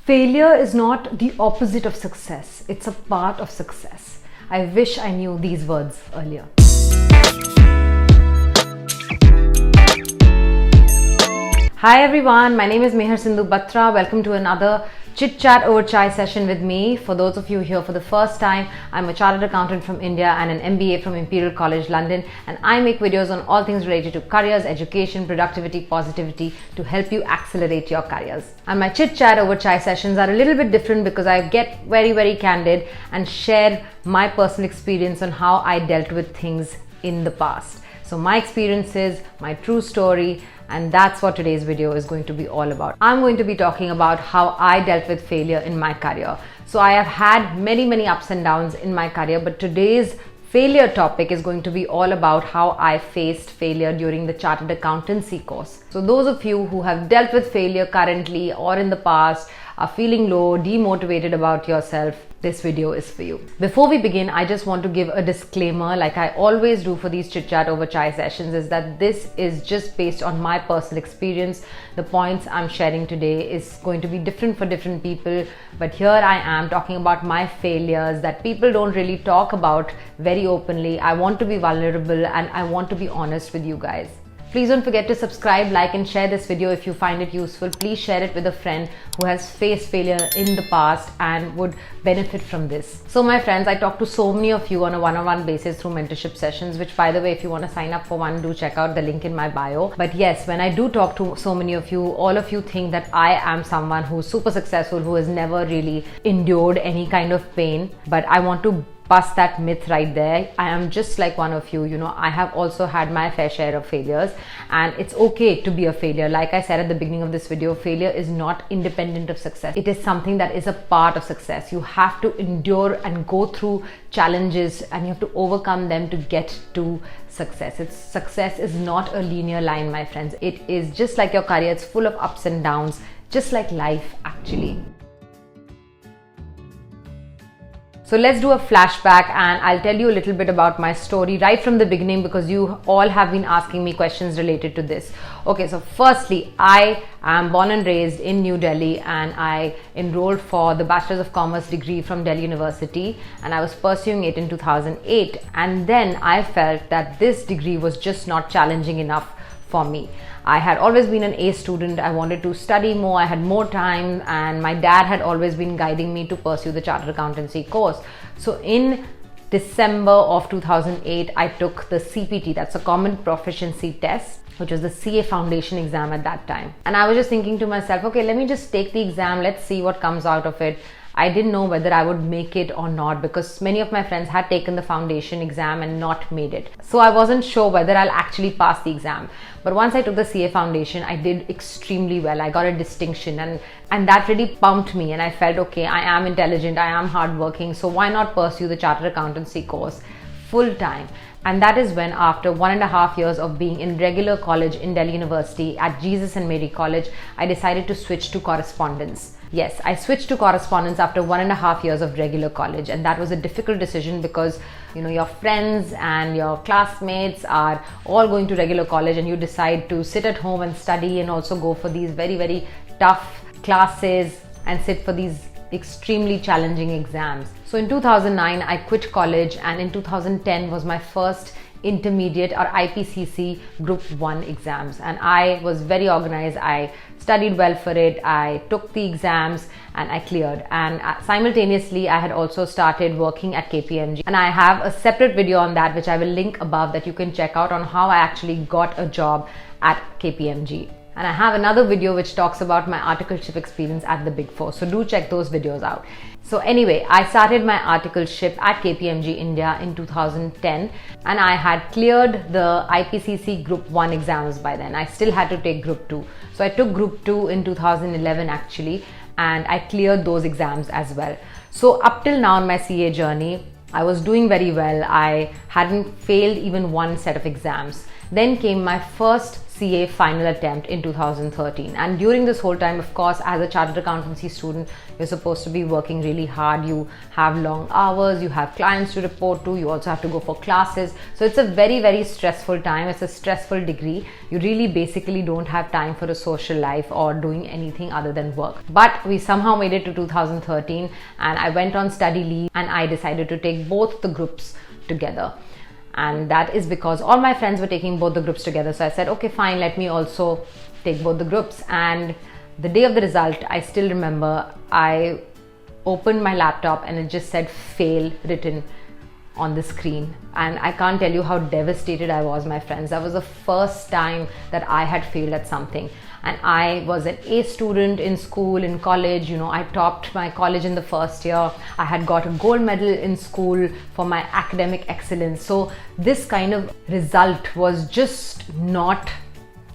Failure is not the opposite of success, it's a part of success. I wish I knew these words earlier. Hi everyone, my name is Mehar Sindhu. Welcome to another chit chat over chai session with me. For those of you here for the first time, I'm a chartered accountant from India and an MBA from Imperial College London, and I make videos on all things related to careers, education, productivity, positivity to help you accelerate your careers. And my chit chat over chai sessions are a little bit different because I get very candid and share my personal experience on how I dealt with things in the past. So my experiences, my true story, and that's what today's video is going to be all about. I'm going to be talking about how I dealt with failure in my career. So I have had many ups and downs in my career, but today's failure topic is going to be all about how I faced failure during the Chartered Accountancy course. So those of you who have dealt with failure currently or in the past, are feeling low, demotivated about yourself, this video is for you. Before we begin, I just want to give a disclaimer, like I always do for these chit chat over chai sessions, is that this is just based on my personal experience. The points I'm sharing today is going to be different for different people, but here I am talking about my failures that people don't really talk about very openly. I want to be vulnerable and I want to be honest with you guys. Please don't forget to subscribe, like and share this video if you find it useful. Please share it with a friend who has faced failure in the past and would benefit from this. So my friends, I talk to so many of you on a one-on-one basis through mentorship sessions, which by the way, if you want to sign up for one, do check out the link in my bio. But yes, when I do talk to so many of you, all of you think that I am someone who's super successful, who has never really endured any kind of pain. But I want to bust that myth right there. I am just like one of you, I have also had my fair share of failures, and it's okay to be a failure. Like I said at the beginning of this video, failure is not independent of success. It is something that is a part of success. You have to endure and go through challenges and you have to overcome them to get to success. Success is not a linear line, my friends. It is just like your career. It's full of ups and downs, just like life actually. So let's do a flashback and I'll tell you a little bit about my story right from the beginning because you all have been asking me questions related to this. Okay, so firstly, I am born and raised in New Delhi and I enrolled for the Bachelor's of Commerce degree from Delhi University and I was pursuing it in 2008, and then I felt that this degree was just not challenging enough for me. I had always been an A student. I wanted to study more. I had more time, and my dad had always been guiding me to pursue the Chartered Accountancy course. So in December of 2008, I took the CPT, that's a Common Proficiency Test, which was the CA Foundation exam at that time. And I was just thinking to myself, okay, let me just take the exam. Let's see what comes out of it. I didn't know whether I would make it or not because many of my friends had taken the foundation exam and not made it. So I wasn't sure whether I'll actually pass the exam. But once I took the CA foundation, I did extremely well. I got a distinction and that really pumped me, and I felt, okay, I am intelligent, I am hardworking, so why not pursue the Chartered Accountancy course full time? And that is when, after 1.5 years of being in regular college in Delhi University at Jesus and Mary College, I decided to switch to correspondence. Yes, I switched to correspondence after 1.5 years of regular college, and that was a difficult decision because your friends and your classmates are all going to regular college and you decide to sit at home and study and also go for these very tough classes and sit for these extremely challenging exams. So in 2009, I quit college, and in 2010 was my first intermediate or IPCC Group 1 exams, and I was very organized. I studied well for it. I took the exams and I cleared, and simultaneously I had also started working at KPMG, and I have a separate video on that which I will link above that you can check out on how I actually got a job at KPMG. And I have another video which talks about my articleship experience at the Big Four. So do check those videos out. So anyway, I started my articleship at KPMG India in 2010, and I had cleared the IPCC Group 1 exams by then. I still had to take Group 2. So I took Group 2 in 2011 actually, and I cleared those exams as well. So up till now in my CA journey, I was doing very well. I hadn't failed even one set of exams. Then came my first CA final attempt in 2013, and during this whole time, of course, as a chartered accountancy student, you're supposed to be working really hard. You have long hours, you have clients to report to, you also have to go for classes, so it's a very, very stressful time. It's a stressful degree. You really basically don't have time for a social life or doing anything other than work. But we somehow made it to 2013, and I went on study leave, and I decided to take both the groups together. And that is because all my friends were taking both the groups together. So I said, okay, fine, let me also take both the groups. And the day of the result, I still remember, I opened my laptop and it just said fail written on the screen. And I can't tell you how devastated I was, my friends. That was the first time that I had failed at something. And I was an A student in school, in college. I topped my college in the first year. I had got a gold medal in school for my academic excellence. So this kind of result was just not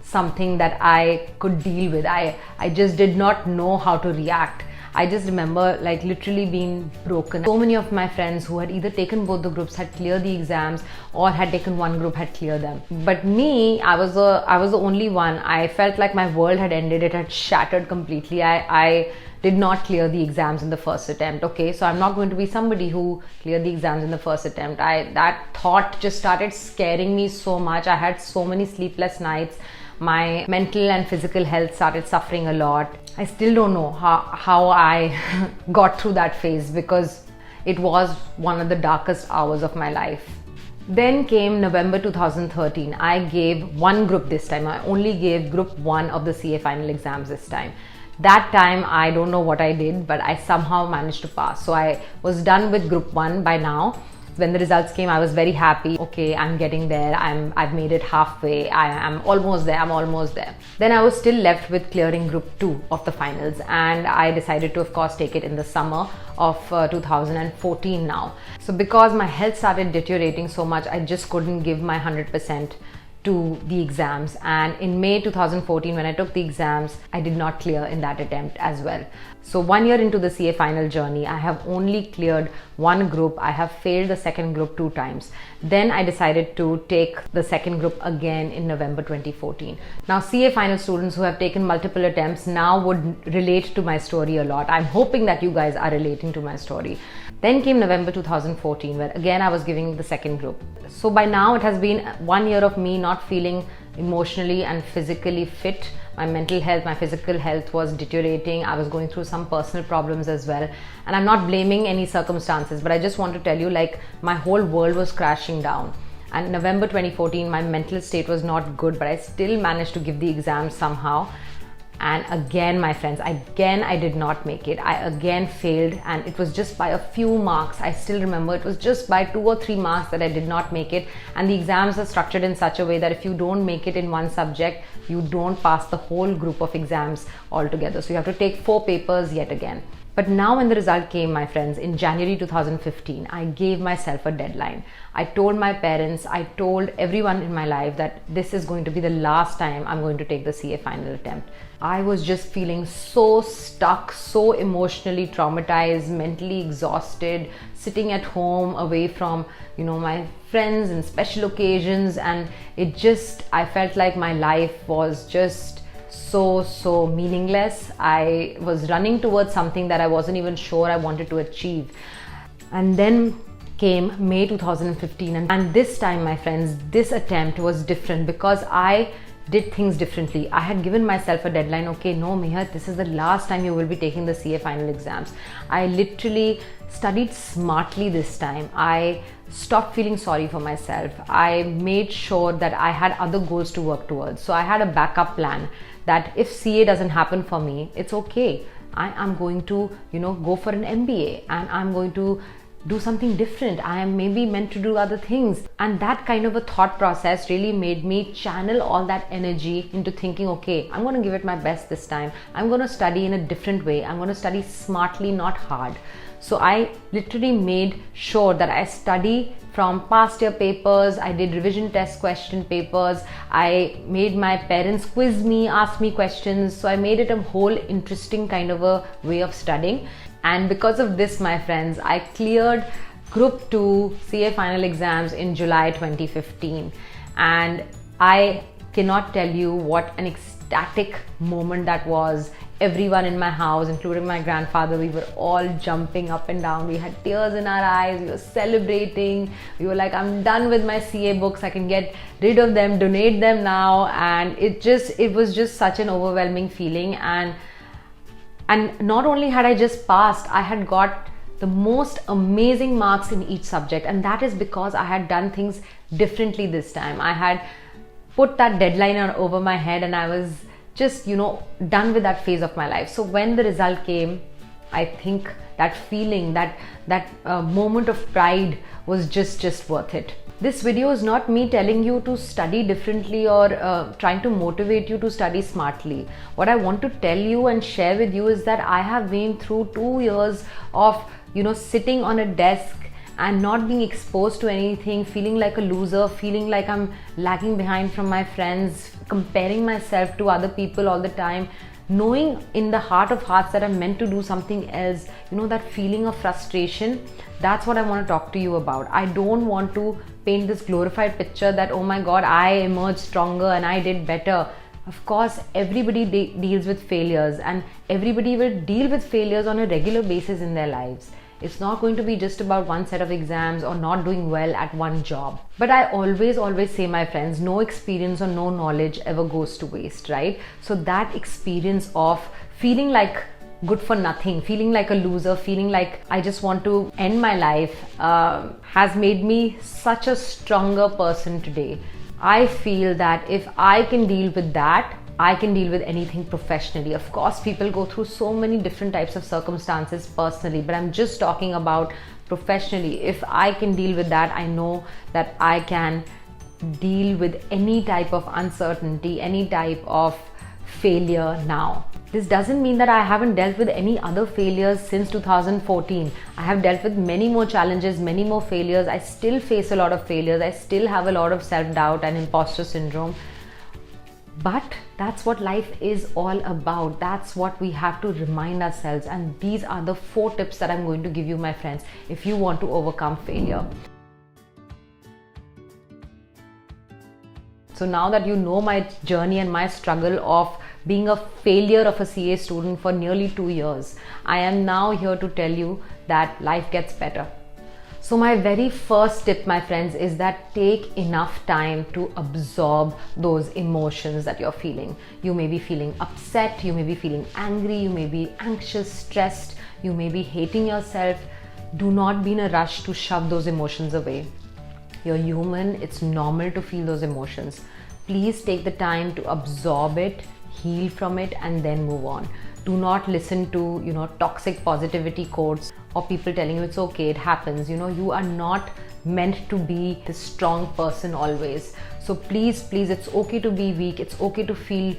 something that I could deal with. I just did not know how to react. I just remember like literally being broken. So many of my friends who had either taken both the groups had cleared the exams, or had taken one group had cleared them. But me, I was the only one. I felt like my world had ended. It had shattered completely. I did not clear the exams in the first attempt. Okay, so I'm not going to be somebody who cleared the exams in the first attempt. That thought just started scaring me so much. I had so many sleepless nights. My mental and physical health started suffering a lot. I still don't know how I got through that phase, because it was one of the darkest hours of my life. Then came November 2013. I gave one group this time. I only gave group 1 of the CA final exams this time. That time, I don't know what I did, but I somehow managed to pass. So I was done with group 1 by now. When the results came, I was very happy. Okay, I'm getting there. I've made it halfway. I'm almost there. Then I was still left with clearing group 2 of the finals, and I decided to, of course, take it in the summer of 2014 now. So because my health started deteriorating so much, I just couldn't give my 100% to the exams. And in May 2014, when I took the exams, I did not clear in that attempt as well. So 1 year into the CA final journey, I have only cleared one group. I have failed the second group 2 times. Then I decided to take the second group again in November 2014. Now, CA final students who have taken multiple attempts now would relate to my story a lot. I'm hoping that you guys are relating to my story. Then came November 2014, where again I was giving the second group. So by now it has been 1 year of me not feeling emotionally and physically fit. My mental health, my physical health was deteriorating. I was going through some personal problems as well. And I'm not blaming any circumstances, but I just want to tell you, like, my whole world was crashing down. And November 2014, my mental state was not good, but I still managed to give the exam somehow. And again, my friends, I did not make it. I again failed, and it was just by a few marks. I still remember it was just by 2 or 3 marks that I did not make it. And the exams are structured in such a way that if you don't make it in one subject, you don't pass the whole group of exams altogether. So you have to take 4 papers yet again. But now when the result came, my friends, in January 2015, I gave myself a deadline. I told my parents, I told everyone in my life that this is going to be the last time I'm going to take the CA final attempt. I was just feeling so stuck, so emotionally traumatized, mentally exhausted, sitting at home away from, my friends and special occasions. And I felt like my life was just so meaningless. I was running towards something that I wasn't even sure I wanted to achieve. And then came May 2015, and this time, my friends, this attempt was different because I did things differently. I had given myself a deadline. Okay, no, Mehar, this is the last time you will be taking the CA final exams. I literally studied smartly this time. I stopped feeling sorry for myself. I made sure that I had other goals to work towards. So I had a backup plan that if CA doesn't happen for me, it's okay. I am going to, go for an MBA, and I'm going to do something different. I am maybe meant to do other things. And that kind of a thought process really made me channel all that energy into thinking, okay, I'm going to give it my best this time. I'm going to study in a different way. I'm going to study smartly, not hard. So I literally made sure that I study from past year papers. I did revision test question papers. I made my parents quiz me, ask me questions. So I made it a whole interesting kind of a way of studying. And because of this, my friends, I cleared Group 2 CA final exams in July 2015. And I cannot tell you what an ecstatic moment that was. Everyone in my house, including my grandfather, we were all jumping up and down. We had tears in our eyes. We were celebrating. We were like, I'm done with my CA books. I can get rid of them, donate them now. And it was just such an overwhelming feeling. And not only had I just passed, I had got the most amazing marks in each subject. And that is because I had done things differently this time. I had put that deadline over my head, and I was just, done with that phase of my life. So when the result came, I think that feeling, that moment of pride was just worth it. This video is not me telling you to study differently or trying to motivate you to study smartly. What I want to tell you and share with you is that I have been through 2 years of, sitting on a desk and not being exposed to anything, feeling like a loser, feeling like I'm lagging behind from my friends, comparing myself to other people all the time, knowing in the heart of hearts that I'm meant to do something else. That feeling of frustration, that's what I want to talk to you about. I don't want to paint this glorified picture that, oh my God, I emerged stronger and I did better. Of course, everybody deals with failures, and everybody will deal with failures on a regular basis in their lives. It's not going to be just about one set of exams or not doing well at one job. But I always say, my friends, no experience or no knowledge ever goes to waste, right? So that experience of feeling like good for nothing, feeling like a loser, feeling like I just want to end my life, has made me such a stronger person today. I feel that if I can deal with that, I can deal with anything professionally. Of course, people go through so many different types of circumstances personally, but I'm just talking about professionally. If I can deal with that, I know that I can deal with any type of uncertainty, any type of failure now. This doesn't mean that I haven't dealt with any other failures since 2014. I have dealt with many more challenges, many more failures. I still face a lot of failures. I still have a lot of self-doubt and imposter syndrome. But that's what life is all about. That's what we have to remind ourselves. And these are the 4 tips that I'm going to give you, my friends, if you want to overcome failure. So now that you know my journey and my struggle of being a failure of a CA student for nearly 2 years, I am now here to tell you that life gets better. So my very first tip, my friends, is that take enough time to absorb those emotions that you're feeling. You may be feeling upset, you may be feeling angry, you may be anxious, stressed, you may be hating yourself. Do not be in a rush to shove those emotions away. You're human, it's normal to feel those emotions. Please take the time to absorb it, heal from it, and then move on. Do not listen to, toxic positivity quotes or people telling you it's okay, it happens. You are not meant to be this strong person always. So please, it's okay to be weak. It's okay to feel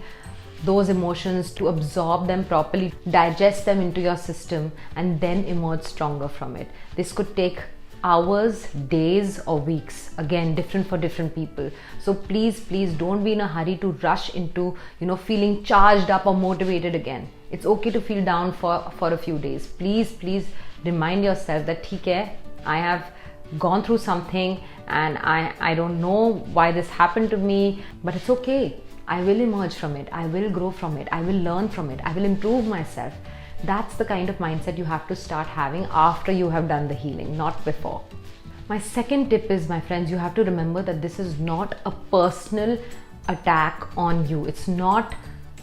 those emotions, to absorb them properly, digest them into your system, and then emerge stronger from it. This could take hours, days, or weeks. Again, different for different people. So please don't be in a hurry to rush into, feeling charged up or motivated again. It's okay to feel down for a few days. Please remind yourself that I have gone through something and I don't know why this happened to me, but it's okay. I will emerge from it. I will grow from it. I will learn from it. I will improve myself. That's the kind of mindset you have to start having after you have done the healing, not before. My second tip is, my friends, you have to remember that this is not a personal attack on you. It's not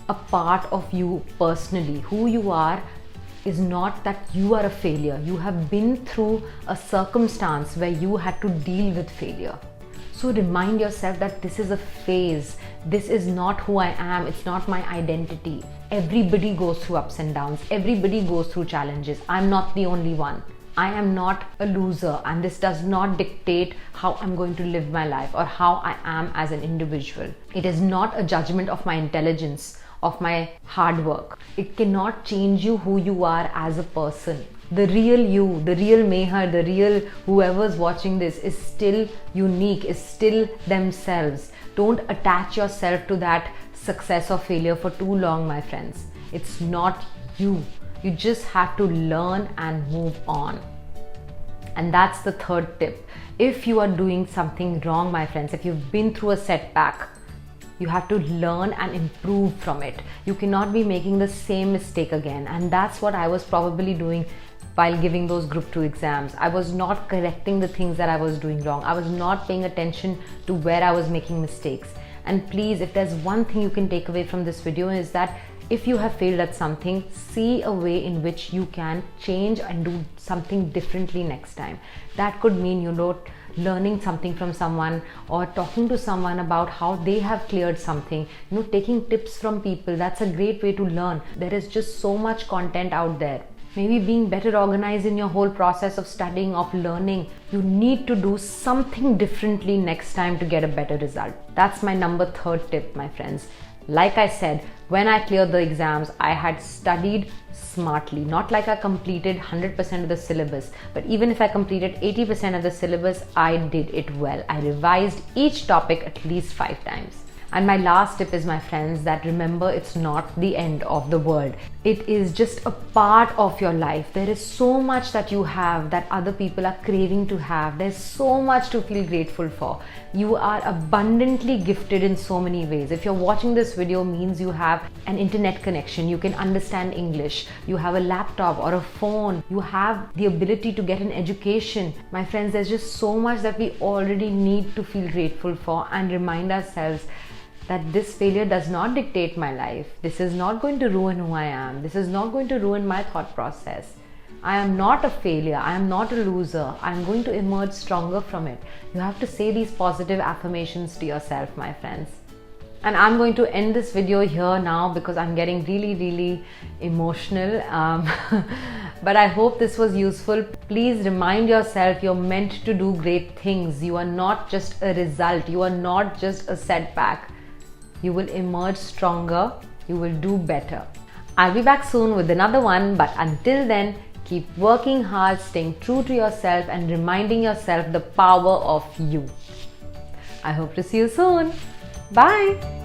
a part of you personally. Who you are is not that you are a failure. You have been through a circumstance where you had to deal with failure. So remind yourself that this is a phase. This is not who I am. It's not my identity. Everybody goes through ups and downs. Everybody goes through challenges. I'm not the only one. I am not a loser, and this does not dictate how I'm going to live my life or how I am as an individual. It is not a judgment of my intelligence, of my hard work. It cannot change you who you are as a person. The real you, the real Mehar, the real whoever's watching this is still unique, is still themselves. Don't attach yourself to that success or failure for too long, my friends. It's not you. You just have to learn and move on. And that's the third tip. If you are doing something wrong, my friends, if you've been through a setback, You have to learn and improve from it. You cannot be making the same mistake again. And that's what I was probably doing while giving those group 2 exams. I was not correcting the things that I was doing wrong. I was not paying attention to where I was making mistakes. And please, if there's one thing you can take away from this video, is that if you have failed at something, see a way in which you can change and do something differently next time. That could mean, learning something from someone, or talking to someone about how they have cleared something, taking tips from people. That's a great way to learn. There is just so much content out there. Maybe being better organized in your whole process of studying, of learning. You need to do something differently next time to get a better result. That's my number 3 tip, my friends. Like I said, when I cleared the exams, I had studied smartly. Not like I completed 100% of the syllabus, but even if I completed 80% of the syllabus, I did it well. I revised each topic at least 5 times. And my last tip is, my friends, that remember, it's not the end of the world. It is just a part of your life. There is so much that you have that other people are craving to have. There's so much to feel grateful for. You are abundantly gifted in so many ways. If you're watching this video, means you have an internet connection, you can understand English, you have a laptop or a phone, you have the ability to get an education. My friends, there's just so much that we already need to feel grateful for, and remind ourselves that this failure does not dictate my life. This is not going to ruin who I am. This is not going to ruin my thought process. I am not a failure. I am not a loser. I am going to emerge stronger from it. You have to say these positive affirmations to yourself, my friends. And I'm going to end this video here now because I'm getting really emotional. But I hope this was useful. Please remind yourself you're meant to do great things. You are not just a result. You are not just a setback. You will emerge stronger. You will do better. I'll be back soon with another one, but until then, keep working hard, staying true to yourself, and reminding yourself the power of you. I hope to see you soon. Bye.